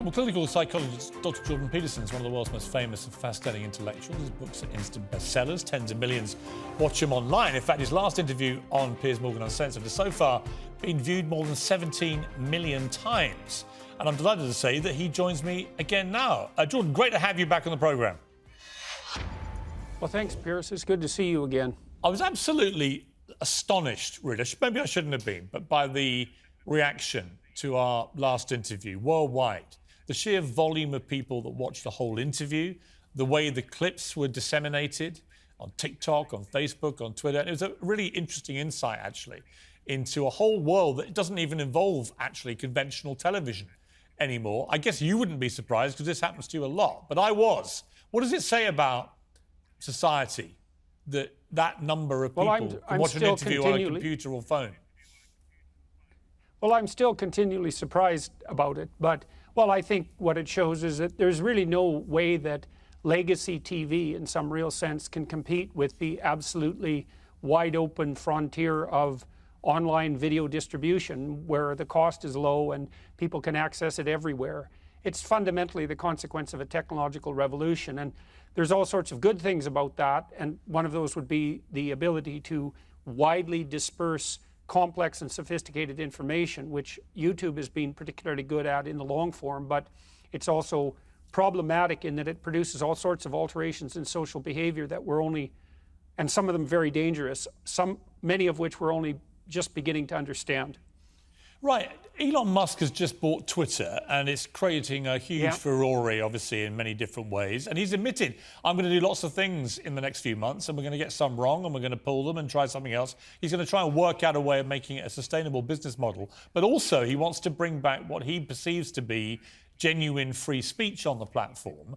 Well, clinical psychologist Dr. Jordan Peterson is one of the world's most famous and fascinating intellectuals. His books are instant bestsellers. Tens of millions watch him online. In fact, his last interview on Piers Morgan Uncensored has so far been viewed more than 17 million times. And I'm delighted to say that he joins me again now. Jordan, great to have you back on the programme. Well, thanks, Piers. It's good to see you again. I was absolutely astonished, really. Maybe I shouldn't have been, but by the reaction to our last interview worldwide. The sheer volume of people that watched the whole interview, the way the clips were disseminated on TikTok, on Facebook, on Twitter. It was a really interesting insight, actually, into a whole world that doesn't even involve, actually, conventional television anymore. I guess you wouldn't be surprised because this happens to you a lot, but I was. What does it say about society that number of people can watch an interview on a computer or phone? Well, I'm still continually surprised about it, but well, I think what it shows is that there's really no way that legacy TV, in some real sense, can compete with the absolutely wide open frontier of online video distribution, where the cost is low and people can access it everywhere. It's fundamentally the consequence of a technological revolution, and there's all sorts of good things about that, and one of those would be the ability to widely disperse complex and sophisticated information, which YouTube has been particularly good at in the long form, but it's also problematic in that it produces all sorts of alterations in social behavior that we're only, and some of them very dangerous, many of which we're only just beginning to understand. Right. Elon Musk has just bought Twitter and it's creating a huge furore, obviously, in many different ways. And he's admitted, I'm going to do lots of things in the next few months and we're going to get some wrong and we're going to pull them and try something else. He's going to try and work out a way of making it a sustainable business model. But also he wants to bring back what he perceives to be genuine free speech on the platform.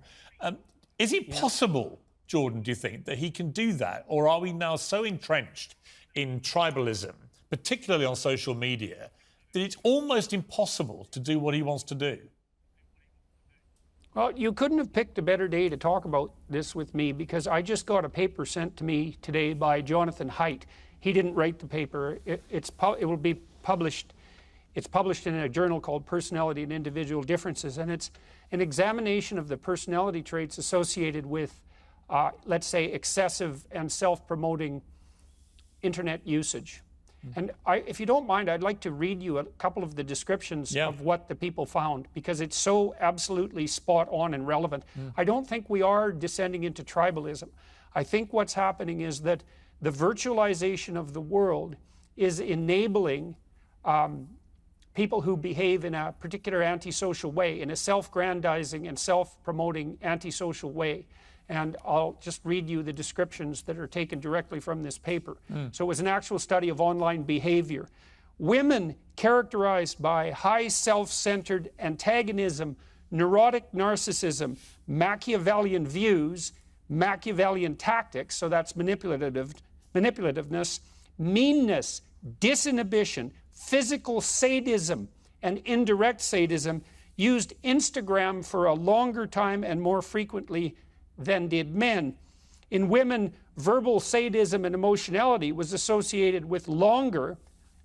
Is it possible, Jordan, do you think, that he can do that? Or are we now so entrenched in tribalism, particularly on social media, that it's almost impossible to do what he wants to do? Well, you couldn't have picked a better day to talk about this with me, because I just got a paper sent to me today by Jonathan Haidt. He didn't write the paper. It will be published. It's published in a journal called Personality and Individual Differences, and it's an examination of the personality traits associated with, let's say, excessive and self-promoting internet usage. And if you don't mind, I'd like to read you a couple of the descriptions of what the people found, because it's so absolutely spot on and relevant. I don't think we are descending into tribalism. I think what's happening is that the virtualization of the world is enabling people who behave in a particular antisocial way, in a self-grandizing and self-promoting antisocial way. And I'll just read you the descriptions that are taken directly from this paper. So it was an actual study of online behavior. Women characterized by high self-centered antagonism, neurotic narcissism, Machiavellian views, Machiavellian tactics, so that's manipulativeness, meanness, disinhibition, physical sadism, and indirect sadism, used Instagram for a longer time and more frequently than did men. In women, verbal sadism and emotionality was associated with longer,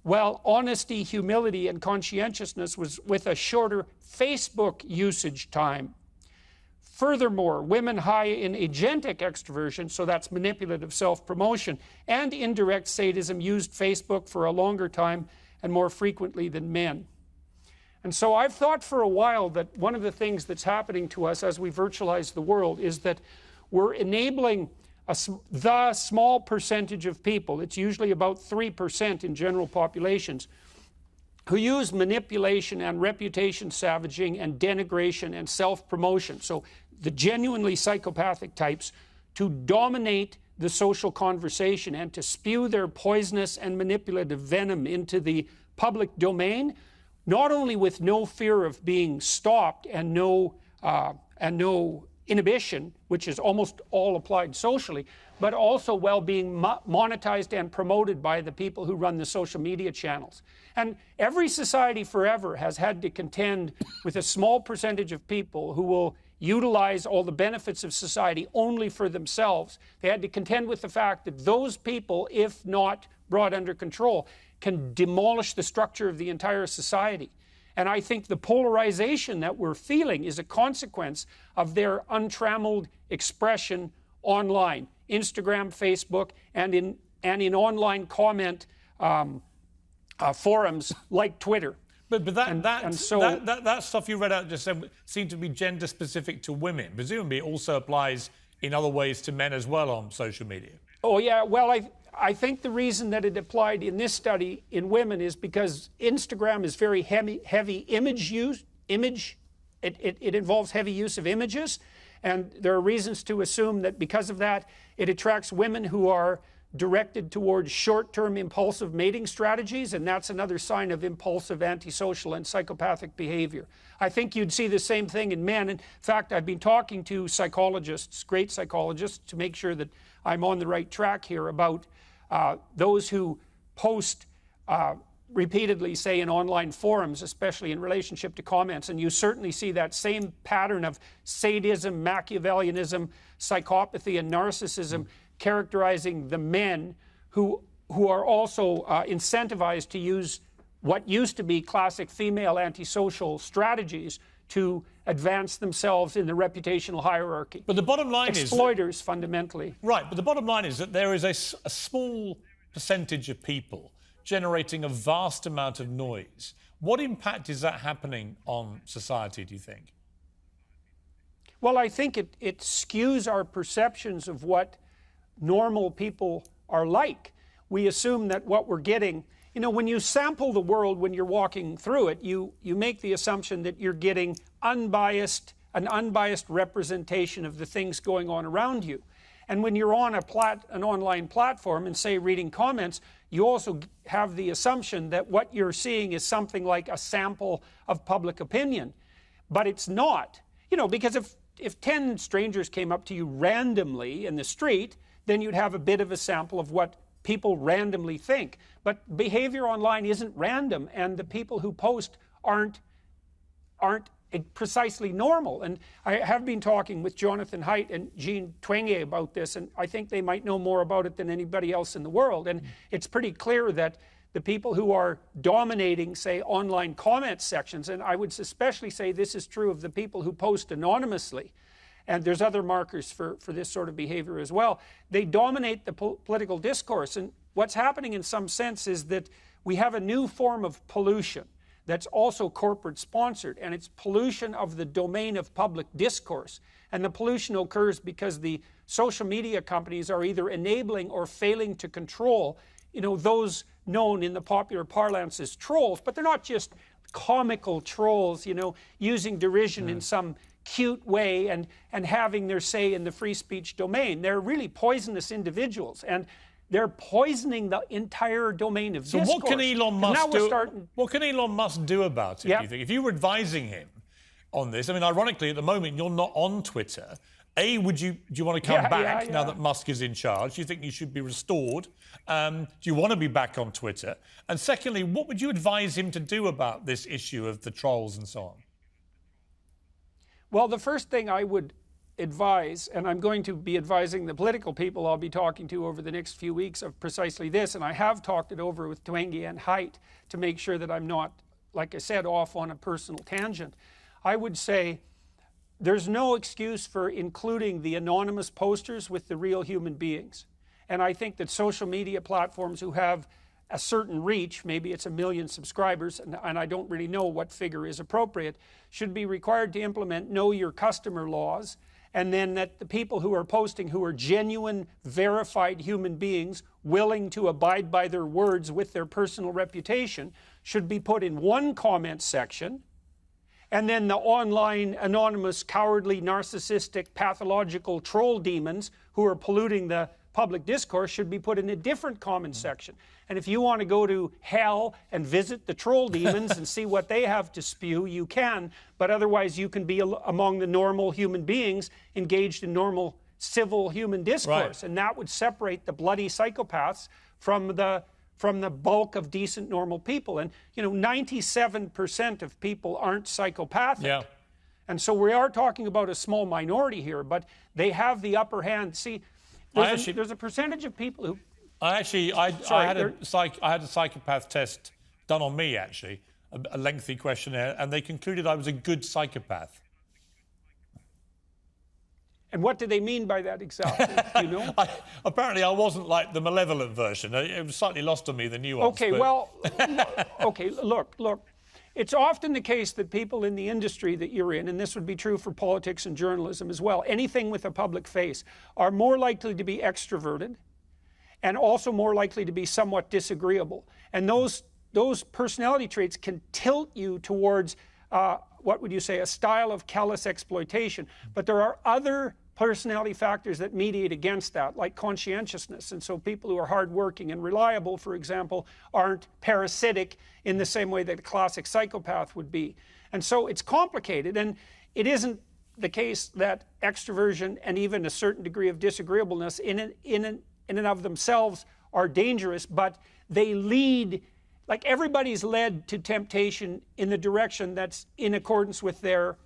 while honesty, humility, and conscientiousness was with a shorter Facebook usage time. Furthermore, women high in agentic extroversion, so that's manipulative self-promotion, and indirect sadism used Facebook for a longer time and more frequently than men. And so I've thought for a while that one of the things that's happening to us as we virtualize the world is that we're enabling the small percentage of people, it's usually about 3% in general populations, who use manipulation and reputation savaging and denigration and self-promotion, so the genuinely psychopathic types, to dominate the social conversation and to spew their poisonous and manipulative venom into the public domain, not only with no fear of being stopped and no inhibition, which is almost all applied socially, but also while being monetized and promoted by the people who run the social media channels. And every society forever has had to contend with a small percentage of people who will utilize all the benefits of society only for themselves. They had to contend with the fact that those people, if not brought under control, can demolish the structure of the entire society. And I think the polarization that we're feeling is a consequence of their untrammeled expression online, Instagram, Facebook, and in online comment forums like Twitter. But that stuff you read out just said seemed to be gender specific to women. Presumably it also applies in other ways to men as well on social media. Oh yeah, well I think the reason that it applied in this study in women is because Instagram is very heavy image use. It involves heavy use of images, and there are reasons to assume that because of that it attracts women who are directed towards short-term impulsive mating strategies, and that's another sign of impulsive, antisocial, and psychopathic behavior. I think you'd see the same thing in men. In fact, I've been talking to psychologists, great psychologists, to make sure that I'm on the right track here about those who post repeatedly, say in online forums, especially in relationship to comments, and you certainly see that same pattern of sadism, Machiavellianism, psychopathy, and narcissism characterizing the men who are also incentivized to use what used to be classic female antisocial strategies to advance themselves in the reputational hierarchy. But the bottom line is... Exploiters, fundamentally. Right, but the bottom line is that there is a small percentage of people generating a vast amount of noise. What impact is that happening on society, do you think? Well, I think it skews our perceptions of what normal people are like. We assume that what we're getting, you know, when you sample the world, when you're walking through it, you make the assumption that you're getting an unbiased representation of the things going on around you. And when you're on an online platform and say reading comments, you also have the assumption that what you're seeing is something like a sample of public opinion. But it's not, you know, because if 10 strangers came up to you randomly in the street, then you'd have a bit of a sample of what people randomly think. But behavior online isn't random, and the people who post aren't precisely normal. And I have been talking with Jonathan Haidt and Jean Twenge about this, and I think they might know more about it than anybody else in the world. And it's pretty clear that the people who are dominating, say, online comment sections, and I would especially say this is true of the people who post anonymously, and there's other markers for this sort of behavior as well, they dominate the political discourse. And what's happening in some sense is that we have a new form of pollution that's also corporate sponsored, and it's pollution of the domain of public discourse. And the pollution occurs because the social media companies are either enabling or failing to control, you know, those known in the popular parlance as trolls, but they're not just comical trolls, you know, using derision in some cute way and having their say in the free speech domain. They're really poisonous individuals, and they're poisoning the entire domain of discourse. So what can Elon Musk do? What can Elon Musk do about it, do you think? If you were advising him on this, I mean, ironically, at the moment, you're not on Twitter. A, do you want to come back now that Musk is in charge? Do you think you should be restored? Do you want to be back on Twitter? And secondly, what would you advise him to do about this issue of the trolls and so on? Well, the first thing I would advise, and I'm going to be advising the political people I'll be talking to over the next few weeks of precisely this, and I have talked it over with Twenge and Haidt to make sure that I'm not, like I said, off on a personal tangent. I would say there's no excuse for including the anonymous posters with the real human beings. And I think that social media platforms who have a certain reach, maybe it's 1 million subscribers, and I don't really know what figure is appropriate, should be required to implement know your customer laws, and then that the people who are posting who are genuine, verified human beings willing to abide by their words with their personal reputation should be put in one comment section, and then the online, anonymous, cowardly, narcissistic, pathological troll demons who are polluting the public discourse should be put in a different comment section. And if you want to go to hell and visit the troll demons and see what they have to spew, you can, but otherwise you can be among the normal human beings engaged in normal civil human discourse. Right. And that would separate the bloody psychopaths from the bulk of decent normal people. And you know, 97% of people aren't psychopathic. Yeah. And so we are talking about a small minority here, but they have the upper hand. See, there's a percentage of people who... I had a psychopath test done on me, actually. a lengthy questionnaire, and they concluded I was a good psychopath. And what do they mean by that exactly? Do you know? Apparently, I wasn't like the malevolent version. It was slightly lost on me, the nuance. Okay, well, okay, look. It's often the case that people in the industry that you're in, and this would be true for politics and journalism as well, anything with a public face, are more likely to be extroverted and also more likely to be somewhat disagreeable. And those personality traits can tilt you towards, what would you say, a style of callous exploitation. But there are other personality factors that mediate against that, like conscientiousness. And so people who are hardworking and reliable, for example, aren't parasitic in the same way that a classic psychopath would be. And so it's complicated, and it isn't the case that extroversion and even a certain degree of disagreeableness in and of themselves are dangerous, but they lead, like everybody's led to temptation in the direction that's in accordance with their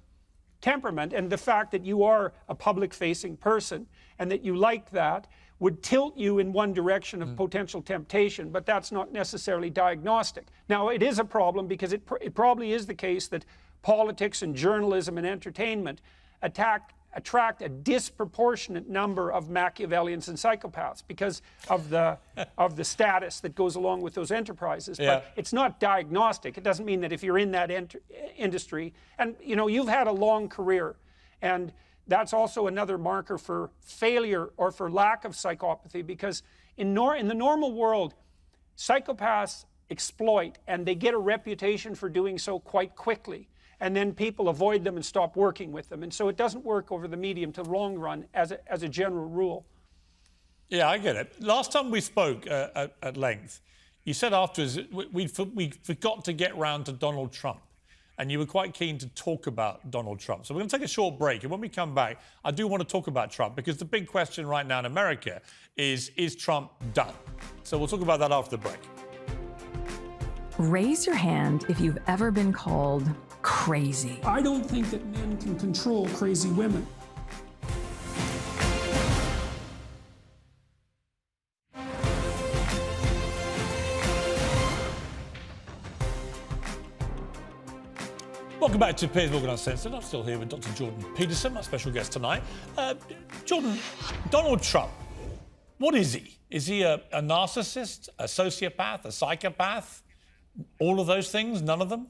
temperament, and the fact that you are a public-facing person and that you like that would tilt you in one direction of potential temptation, but that's not necessarily diagnostic. Now, it is a problem because it probably is the case that politics and journalism and entertainment attract a disproportionate number of Machiavellians and psychopaths because of the status that goes along with those enterprises. Yeah. But it's not diagnostic. It doesn't mean that if you're in that industry, and you know, you've had a long career, and that's also another marker for failure or for lack of psychopathy, because in the normal world, psychopaths exploit, and they get a reputation for doing so quite quickly. And then people avoid them and stop working with them. And so it doesn't work over the medium to long run as a general rule. Yeah, I get it. Last time we spoke at length, you said afterwards we forgot to get round to Donald Trump. And you were quite keen to talk about Donald Trump. So we're going to take a short break. And when we come back, I do want to talk about Trump, because the big question right now in America is Trump done? So we'll talk about that after the break. Raise your hand if you've ever been called crazy. I don't think that men can control crazy women. Welcome back to Piers Morgan Uncensored. I'm still here with Dr. Jordan Peterson, my special guest tonight. Jordan, Donald Trump, what is he? Is he a narcissist, a sociopath, a psychopath? All of those things? None of them?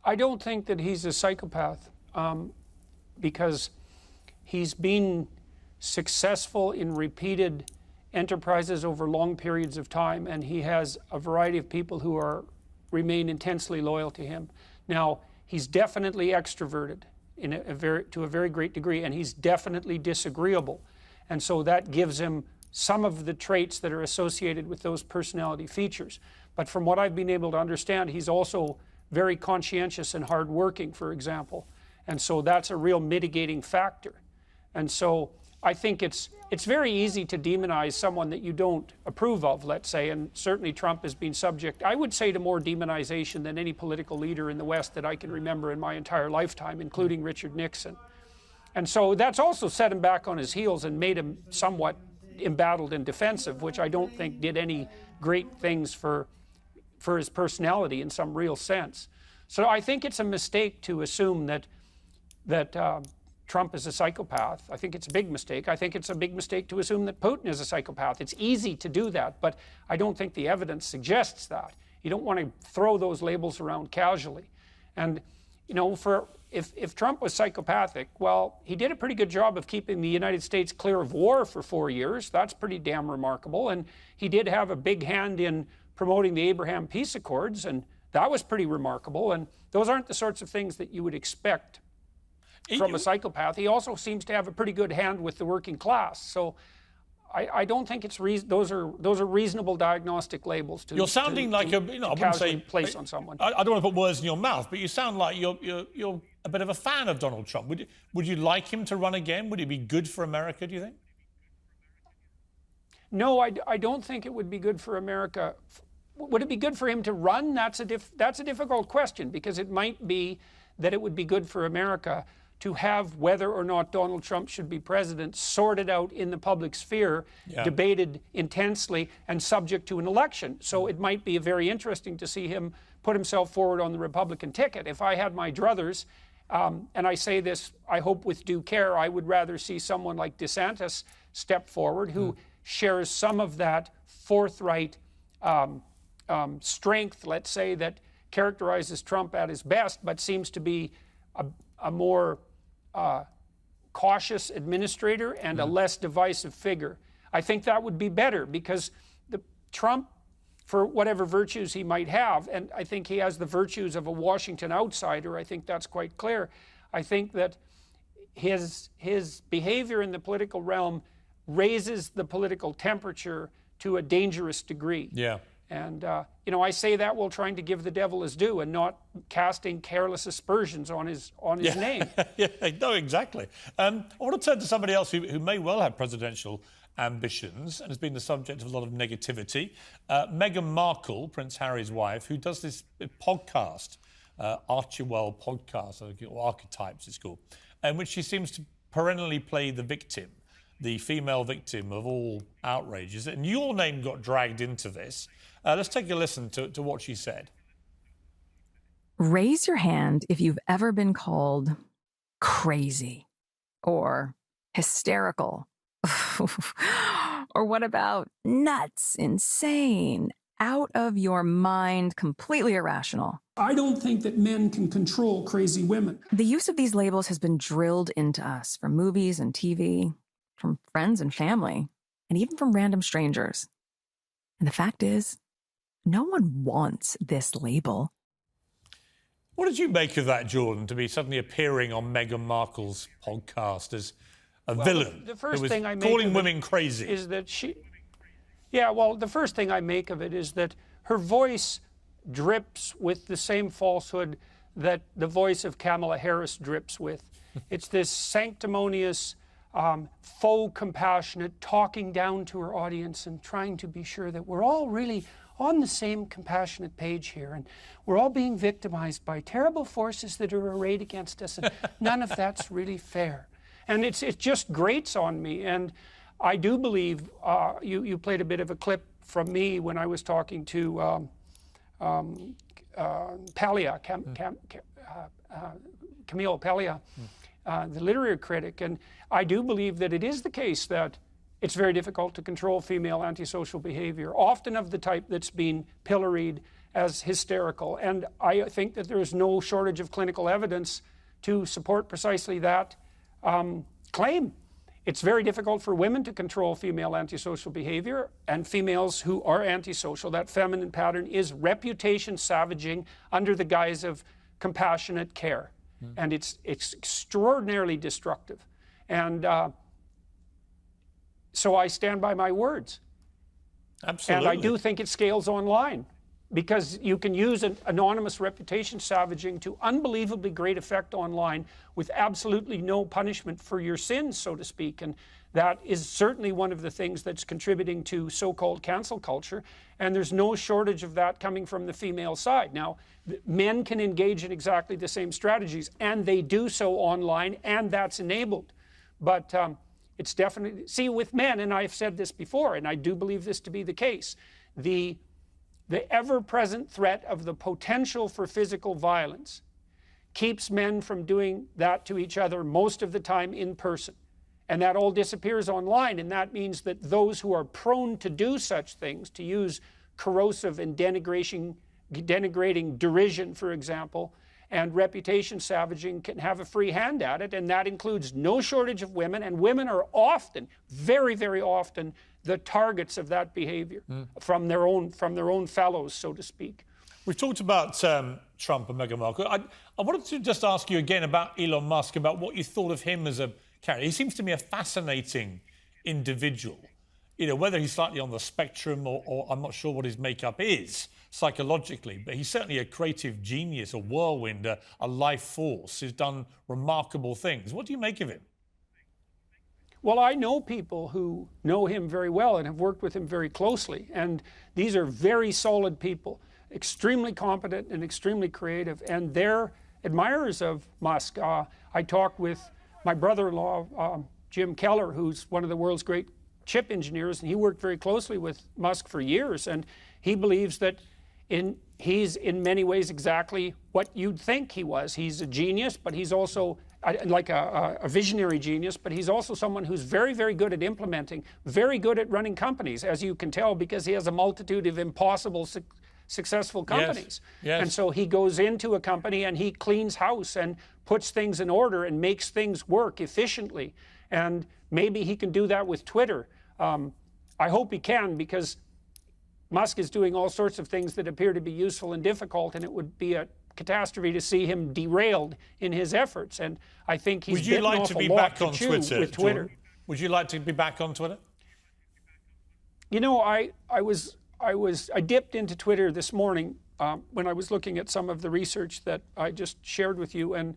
I don't think that he's a psychopath because he's been successful in repeated enterprises over long periods of time, and he has a variety of people who remain intensely loyal to him. Now, he's definitely extroverted to a very great degree, and he's definitely disagreeable. And so that gives him some of the traits that are associated with those personality features. But from what I've been able to understand, he's also very conscientious and hardworking, for example. And so that's a real mitigating factor. And so I think it's very easy to demonize someone that you don't approve of, let's say, and certainly Trump has been subject, I would say, to more demonization than any political leader in the West that I can remember in my entire lifetime, including Richard Nixon. And so that's also set him back on his heels and made him somewhat embattled and defensive, which I don't think did any great things for his personality in some real sense. So I think it's a mistake to assume that Trump is a psychopath. I think it's a big mistake. I think it's a big mistake to assume that Putin is a psychopath. It's easy to do that, but I don't think the evidence suggests that. You don't want to throw those labels around casually. And, you know, if Trump was psychopathic, well, he did a pretty good job of keeping the United States clear of war for 4 years. That's pretty damn remarkable. And he did have a big hand in promoting the Abraham Peace Accords, and that was pretty remarkable. And those aren't the sorts of things that you would expect from a psychopath. He also seems to have a pretty good hand with the working class. So I don't think it's those are reasonable diagnostic labels to. You're sounding like I wouldn't say place on someone. I don't want to put words in your mouth, but you sound like you're a bit of a fan of Donald Trump. Would you like him to run again? Would it be good for America, do you think? No, I don't think it would be good for America. Would it be good for him to run? That's a difficult question, because it might be that it would be good for America to have whether or not Donald Trump should be president sorted out in the public sphere, debated intensely, and subject to an election. So it might be very interesting to see him put himself forward on the Republican ticket. If I had my druthers, and I say this, I hope with due care, I would rather see someone like DeSantis step forward who shares some of that forthright strength, let's say, that characterizes Trump at his best, but seems to be a more cautious administrator and a less divisive figure. I think that would be better because Trump, for whatever virtues he might have, and I think he has the virtues of a Washington outsider, I think that's quite clear. I think that his behavior in the political realm raises the political temperature to a dangerous degree. Yeah. And, you know, I say that while trying to give the devil his due and not casting careless aspersions on his name. Yeah, no, exactly. I want to turn to somebody else who may well have presidential ambitions and has been the subject of a lot of negativity. Meghan Markle, Prince Harry's wife, who does this podcast, Archewell podcast, or Archetypes it's called, in which she seems to perennially play the victim, the female victim of all outrages. And your name got dragged into this. Let's take a listen to what she said. Raise your hand if you've ever been called crazy or hysterical. Or what about nuts, insane, out of your mind, completely irrational? I don't think that men can control crazy women. The use of these labels has been drilled into us from movies and TV, from friends and family, and even from random strangers. And the fact is, no one wants this label. What did you make of that, Jordan, to be suddenly appearing on Meghan Markle's podcast as a villain The first who was thing I make calling of women it crazy? is that the first thing I make of it is that her voice drips with the same falsehood that the voice of Kamala Harris drips with. It's this sanctimonious, faux compassionate, talking down to her audience and trying to be sure that we're all really on the same compassionate page here, and we're all being victimized by terrible forces that are arrayed against us, and none of that's really fair. And it just grates on me. And I do believe, you played a bit of a clip from me when I was talking to Paglia, Camille Paglia, the literary critic. And I do believe that it is the case that it's very difficult to control female antisocial behavior, often of the type that's been pilloried as hysterical. And I think that there is no shortage of clinical evidence to support precisely that claim. It's very difficult for women to control female antisocial behavior, and females who are antisocial, that feminine pattern is reputation savaging under the guise of compassionate care. And it's extraordinarily destructive. And so I stand by my words. Absolutely. And I do think it scales online, because you can use an anonymous reputation savaging to unbelievably great effect online with absolutely no punishment for your sins, so to speak. And that is certainly one of the things that's contributing to so-called cancel culture. And there's no shortage of that coming from the female side. Now, men can engage in exactly the same strategies, and they do so online, and that's enabled. But it's definitely, see, with men, and I've said this before, and I do believe this to be the case, the ever-present threat of the potential for physical violence keeps men from doing that to each other most of the time in person. And that all disappears online, and that means that those who are prone to do such things, to use corrosive and denigrating derision, for example, and reputation savaging, can have a free hand at it, and that includes no shortage of women, and women are often, very, very often, the targets of that behavior from their own fellows, so to speak. We've talked about Trump and Meghan Markle. I wanted to just ask you again about Elon Musk, about what you thought of him as a character. He seems to me a fascinating individual. You know, whether he's slightly on the spectrum or I'm not sure what his makeup is psychologically, but he's certainly a creative genius, a whirlwind, a life force who's done remarkable things. What do you make of him? Well, I know people who know him very well and have worked with him very closely, and these are very solid people, extremely competent and extremely creative, and their admirers of Musk. I talked with my brother-in-law, Jim Keller, who's one of the world's great chip engineers, and he worked very closely with Musk for years, and he believes that he's in many ways exactly what you'd think he was. He's a genius, but he's also like a visionary genius, but he's also someone who's very, very good at implementing, very good at running companies, as you can tell, because he has a multitude of impossible successful companies. Yes. And so he goes into a company and he cleans house and puts things in order and makes things work efficiently. And maybe he can do that with Twitter. I hope he can, because Musk is doing all sorts of things that appear to be useful and difficult, and it would be a catastrophe to see him derailed in his efforts. And I think he's bitten off a lot to chew with Twitter. Jordan? Would you like to be back on Twitter? You know, I dipped into Twitter this morning when I was looking at some of the research that I just shared with you, and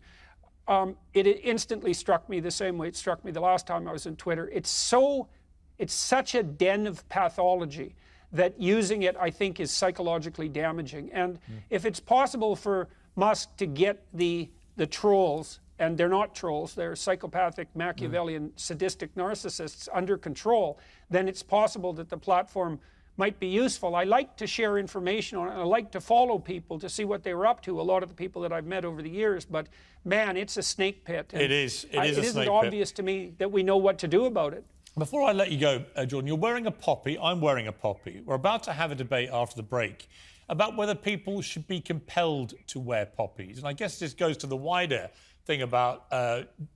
it instantly struck me the same way it struck me the last time I was on Twitter. It's such a den of pathology that using it, I think, is psychologically damaging. And if it's possible for Musk to get the trolls, and they're not trolls, they're psychopathic, Machiavellian, sadistic narcissists under control, then it's possible that the platform might be useful. I like to share information on it. I like to follow people to see what they were up to, a lot of the people that I've met over the years. But man, it's a snake pit. It is a snake pit. It isn't obvious to me that we know what to do about it. Before I let you go, Jordan, you're wearing a poppy. I'm wearing a poppy. We're about to have a debate after the break about whether people should be compelled to wear poppies. And I guess this goes to the wider thing about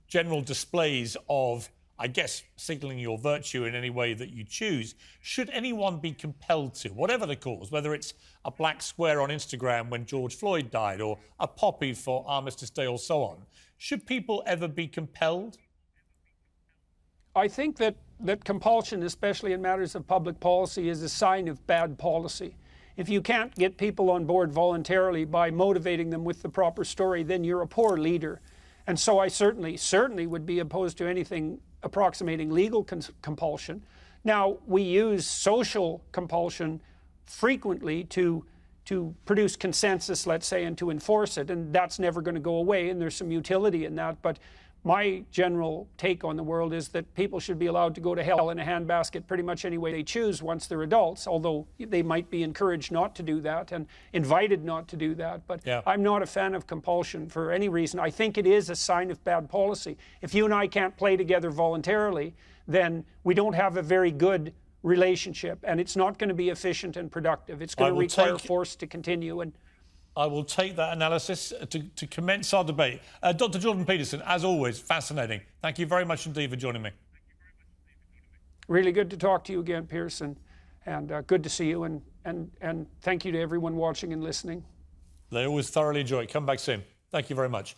general displays of, I guess, signalling your virtue in any way that you choose. Should anyone be compelled to, whatever the cause, whether it's a black square on Instagram when George Floyd died or a poppy for Armistice Day or so on, should people ever be compelled? I think that compulsion, especially in matters of public policy, is a sign of bad policy. If you can't get people on board voluntarily by motivating them with the proper story, then you're a poor leader. And so I certainly would be opposed to anything approximating legal compulsion. Now, we use social compulsion frequently to produce consensus, let's say, and to enforce it, and that's never going to go away, and there's some utility in that. But my general take on the world is that people should be allowed to go to hell in a handbasket pretty much any way they choose once they're adults, although they might be encouraged not to do that and invited not to do that. But I'm not a fan of compulsion for any reason. I think it is a sign of bad policy. If you and I can't play together voluntarily, then we don't have a very good relationship, and it's not going to be efficient and productive. It's going to require force to continue. And I will take that analysis to commence our debate. Dr. Jordan Peterson, as always, fascinating. Thank you very much indeed for joining me. Really good to talk to you again, Pearson, and good to see you, and thank you to everyone watching and listening. They always thoroughly enjoy it. Come back soon. Thank you very much.